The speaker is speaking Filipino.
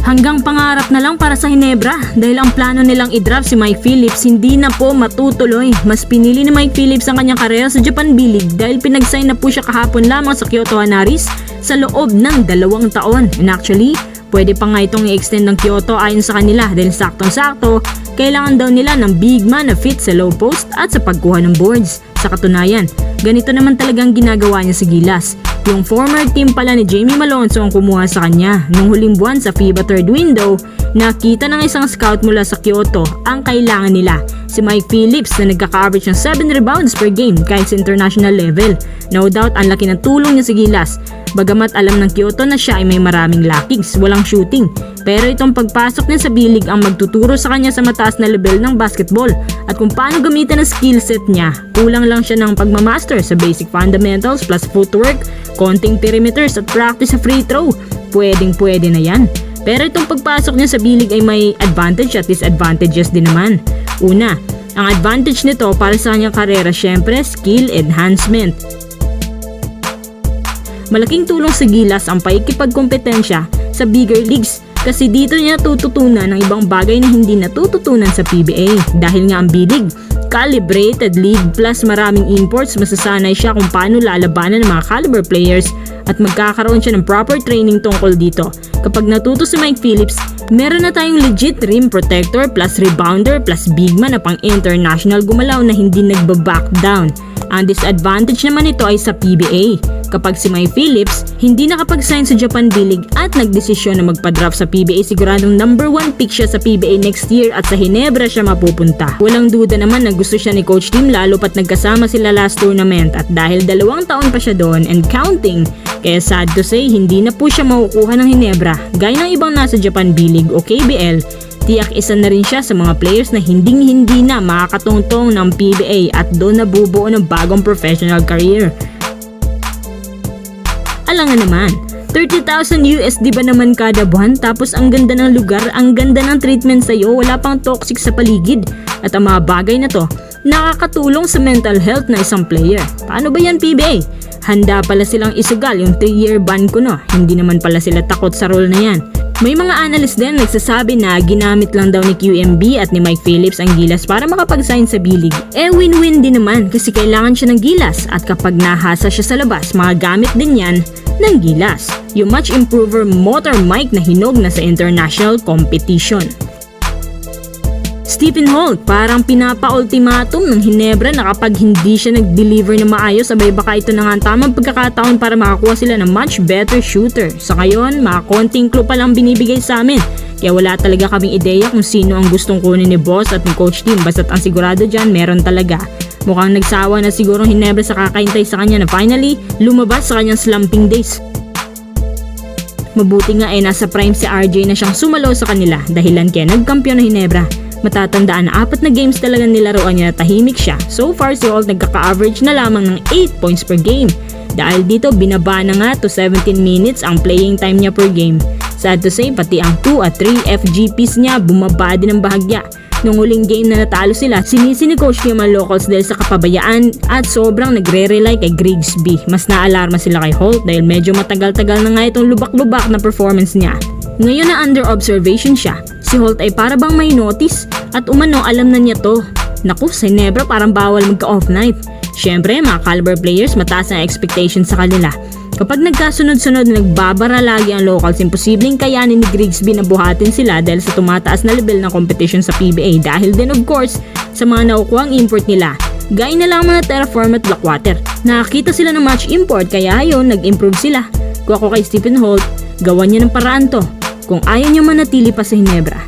Hanggang pangarap na lang para sa Ginebra dahil ang plano nilang i-draft si Mike Phillips hindi na po matutuloy. Mas pinili ni Mike Phillips ang kanyang karera sa Japan B-League dahil pinag-sign na po siya kahapon lamang sa Kyoto Hanaris sa loob ng 2 taon. And actually, pwede pa nga itong i-extend ng Kyoto ayon sa kanila dahil saktong-sakto, kailangan daw nila ng big man na fit sa low post at sa pagkuha ng boards. Sa katunayan, ganito naman talagang ginagawa niya sa Gilas. Yung former team pala ni Jamie Malonzo ang kumuha sa kanya. Nung huling buwan sa FIBA third window, nakita ng isang scout mula sa Kyoto ang kailangan nila. Si Mike Phillips na nagkaka-average ng 7 rebounds per game kahit sa international level. No doubt ang laki ng tulong niya sa Gilas. Bagamat alam ng Kyoto na siya ay may maraming lackings, walang shooting. Pero itong pagpasok niya sa B-League ang magtuturo sa kanya sa mataas na level ng basketball at kung paano gamitin ang skill set niya. Kulang lang siya ng pagmamaster sa basic fundamentals plus footwork, konting perimeters at practice sa free throw. Pwedeng-pwede na yan. Pero itong pagpasok niya sa B-League ay may advantage at disadvantages din naman. Una, ang advantage nito para sa kanyang karera syempre skill enhancement. Malaking tulong sa Gilas ang paikipagkompetensya sa bigger leagues kasi dito niya tututunan ng ibang bagay na hindi natututunan sa PBA. Dahil nga ang B-League, calibrated league plus maraming imports, masasanay siya kung paano lalabanan ng mga caliber players at magkakaroon siya ng proper training tungkol dito. Kapag natuto si Mike Phillips, meron na tayong legit rim protector plus rebounder plus big man na pang international gumalaw na hindi nagbaback down. Ang disadvantage naman ito ay sa PBA. Kapag si Mike Phillips hindi nakapag-sign sa Japan B-League at nagdesisyon na magpa-draft sa PBA, siguradong number 1 pick siya sa PBA next year at sa Ginebra siya mapupunta. Walang duda naman na gusto siya ni Coach Tim lalo pat nagkasama sila last tournament at dahil 2 taon pa siya doon and counting, kaya sad to say hindi na po siya makukuha ng Ginebra. Gaya ng ibang nasa Japan B-League o KBL, tiyak isa na rin siya sa mga players na hindi na makakatungtong ng PBA at doon nabubuo ng bagong professional career. Alangan naman, 30,000 USD ba naman kada buwan tapos ang ganda ng lugar, ang ganda ng treatment sa'yo, wala pang toxic sa paligid. At ang mga bagay na to, nakakatulong sa mental health na isang player. Paano ba yan PBA? Handa pala silang isugal yung 3-year ban ko no, hindi naman pala sila takot sa role na yan. May mga analyst din nagsasabi na ginamit lang daw ni QMB at ni Mike Phillips ang Gilas para makapag-sign sa B-League. Win-win din naman kasi kailangan siya ng Gilas at kapag nahasa siya sa labas, magagamit din yan ng Gilas. Yung much improver motor mic na hinog na sa international competition. Stephen Holt parang pinapa-ultimatum ng Ginebra na kapag hindi siya nag-deliver na maayos, abay baka ito na nga ang tamang pagkakataon para makakuha sila ng much better shooter. Sa ngayon, mga konting clue pa lang binibigay sa amin. Kaya wala talaga kaming ideya kung sino ang gustong kunin ni boss at ni coach team. Basta't ang sigurado dyan, meron talaga. Mukhang nagsawa na siguro Ginebra sa kakaintay sa kanya na finally lumabas sa kanyang slumping days. Mabuti nga nasa prime si RJ na siyang sumalaw sa kanila dahilan kaya nagkampiyon na Ginebra. Matatandaan na 4 na games talaga nilaruan niya na tahimik siya. So far si Holt nagkaka-average na lamang ng 8 points per game. Dahil dito binaba na nga to 17 minutes ang playing time niya per game. Sad to say pati ang 2 at 3 FGPs niya bumaba din ng bahagya. Nung huling game na natalo sila, sinisi ni Coach Kim ang locals dahil sa kapabayaan at sobrang nagre-rely kay Grigsby. Mas naalarma sila kay Holt dahil medyo matagal-tagal na nga itong lubak-lubak na performance niya. Ngayon na under observation siya, si Holt ay para bang may notice at umano alam na niya to. Naku, sa Ginebra parang bawal magka-off night. Syempre, mga caliber players mataas ang expectation sa kanila. Kapag nagkasunod-sunod na nagbabara lagi ang locals, imposibleng kayanin ni Grigsby na buhatin sila dahil sa tumataas na level ng competition sa PBA dahil din of course sa mga nakukuhang import nila. Gaya na lang mga Terraform at Blackwater. Nakakita sila ng match import kaya ayun, nag-improve sila. Kung ako kay Stephen Holt, gawan niya ng paraan to kung ayaw niya manatili pa sa Ginebra.